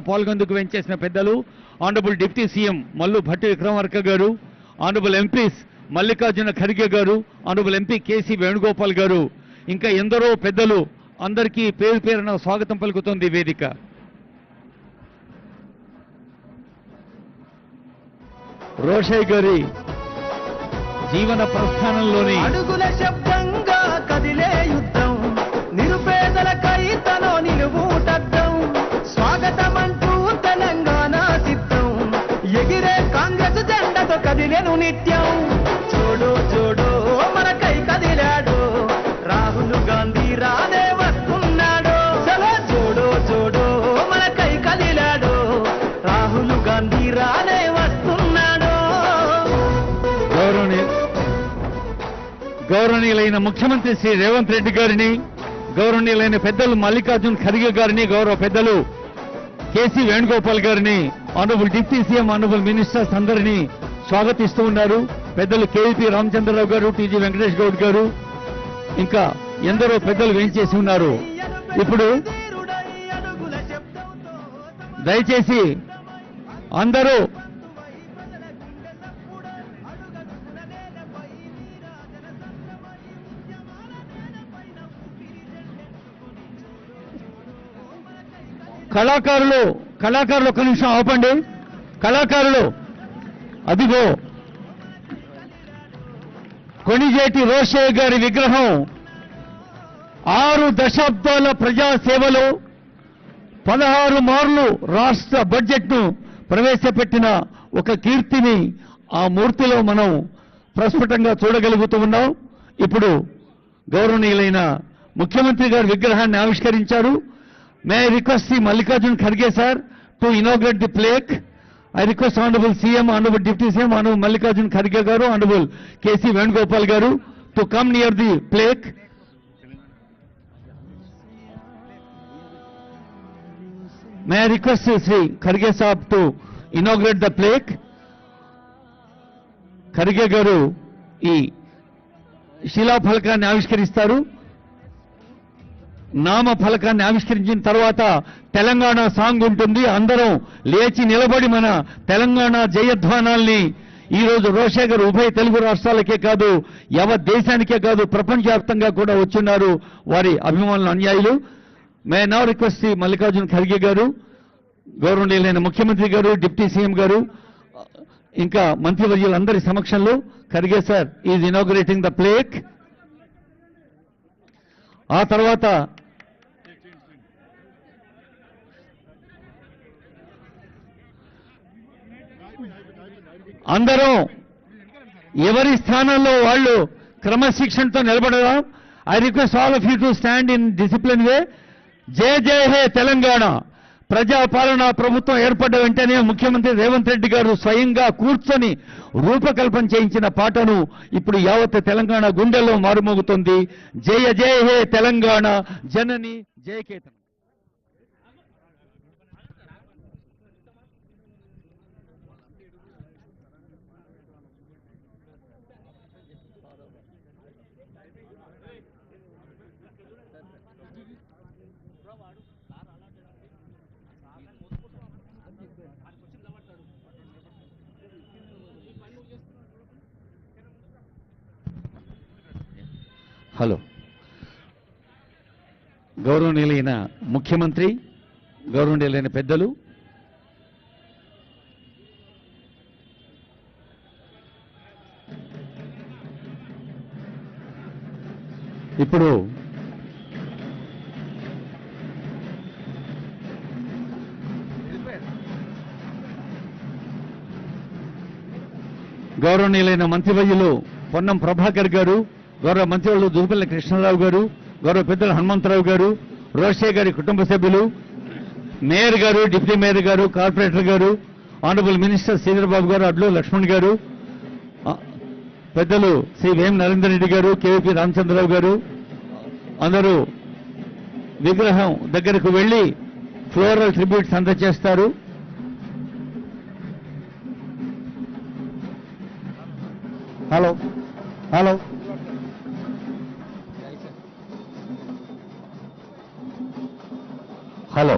పాల్గొందుకు వెంచేసిన పెద్దలు honourable deputy CM Mallu Bhatti Vikramarka గారు, honourable MPs Mallikarjuna Kharge గారు, ఆనరబుల్ ఎంపీ కేసీ వేణుగోపాల్ గారు, ఇంకా ఎందరో పెద్దలు, అందరికీ పేరు పేరున స్వాగతం పలుకుతోంది వేదిక. రోషయ్య గారి జీవన ప్రస్థానంలోని అడుగుల శబ్దంగా కదిలే యుద్ధం, నిరుపేదలకై తనో నిలువుటద్దం, స్వాగతమంటూ తెలంగాణ సిద్ధం, ఎగిరే కాంగ్రెస్ జెండతో కదిలేను నిత్యం. చూడు చూడు మనకై కదిలాడు రాహుల్ గాంధీ రానే వస్తున్నాడు. చూడు చూడు మనకై కదిలాడు రాహుల్ గాంధీ రానే వస్తున్నాడు. గౌరవనీయులైన ముఖ్యమంత్రి శ్రీ రేవంత్ రెడ్డి గారిని, గౌరవనీయులైన పెద్దలు మల్లికార్జున్ ఖర్గే గారిని, గౌరవ పెద్దలు కేసీ వేణుగోపాల్ గారిని, honourable deputy CM, honourable ministers అందరినీ స్వాగతిస్తూ ఉన్నారు. పెద్దలు కేవీపీ రామచంద్రరావు గారు, టీజీ వెంకటేష్ గౌడ్ గారు, ఇంకా ఎందరో పెద్దలు వేయించేసి ఉన్నారు. ఇప్పుడు దయచేసి అందరూ కళాకారులు ఒక్క నిమిషం ఆపండి. కళాకారులు అదిగో కొణిజేటి రోషయ్య గారి విగ్రహం 6 దశాబ్దాల ప్రజాసేవలో 16 మార్లు రాష్ట్ర బడ్జెట్ను ప్రవేశపెట్టిన ఒక కీర్తిని ఆ మూర్తిలో మనం ప్రస్ఫుటంగా చూడగలుగుతూ ఉన్నాం. ఇప్పుడు గౌరవనీయులైన ముఖ్యమంత్రి గారి విగ్రహాన్ని ఆవిష్కరించారు. May I request Sri Mallikarjun Kharge sir to inaugurate the plaque. I request Honorable CM, Honorable Deputy CM, Honorable Mallikarjun Kharge garu, Honorable KC Venugopal garu to come near the plaque. May I request Sri Kharge sahab to inaugurate the plaque. Kharge garu ఈ శిలా ఫలకాన్ని ఆవిష్కరిస్తారు. నామ ఫలకాన్ని ఆవిష్కరించిన తర్వాత Telangana song ఉంటుంది. అందరం లేచి నిలబడి మన తెలంగాణ జయధ్వానాల్ని ఈరోజు రోషయ్య గారు ఉభయ తెలుగు రాష్ట్రాలకే కాదు, యావత్ దేశానికే కాదు, ప్రపంచవ్యాప్తంగా కూడా వచ్చున్నారు వారి అభిమానులు, అనుయాయులు. మే నౌ రిక్వెస్ట్ శ్రీ మల్లికార్జున ఖర్గే గారు, గౌరవనీయులైన ముఖ్యమంత్రి గారు, డిప్యూటీ సీఎం గారు, ఇంకా మంత్రివర్యులందరి సమక్షంలో Kharge sir is inaugurating the plaque. ఆ తర్వాత అందరూ ఎవరి స్థానంలో వాళ్ళు క్రమశిక్షణతో నిలబడదాం. I request all of you to stand in discipline way. జయ జయ హే తెలంగాణ. ప్రజాపాలన ప్రభుత్వం ఏర్పడ్డ వెంటనే ముఖ్యమంత్రి రేవంత్ రెడ్డి గారు స్వయంగా కూర్చొని రూపకల్పన చేయించిన పాటను ఇప్పుడు యావత్ తెలంగాణ గుండెల్లో మారుమోగుతుంది. జయ జయ హే తెలంగాణ జనని జయకేతనం. హలో. గౌరవనీయులైన ముఖ్యమంత్రి, గౌరవనీయులైన పెద్దలు, ఇప్పుడు గౌరవనీయులైన మంత్రివర్యులు పొన్నం ప్రభాకర్ గారు, గౌరవ మంత్రివర్యులు దుర్పల్లి కృష్ణారావు గారు, గౌరవ పెద్దలు హనుమంతరావు గారు, రోషయ్య గారి కుటుంబ సభ్యులు, మేయర్ గారు, డిప్యూటీ మేయర్ గారు, కార్పొరేటర్ గారు, ఆనరబుల్ మినిస్టర్ శ్రీధరబాబు గారు, అడ్లు లక్ష్మణ్ గారు, పెద్దలు శ్రీ వేం నరేందర్ రెడ్డి గారు, కేవీపీ రామచంద్రరావు గారు, అందరూ విగ్రహం దగ్గరకు వెళ్లి ఫ్లోరల్ ట్రిబ్యూట్స్ అందజేస్తారు. Hello hello hello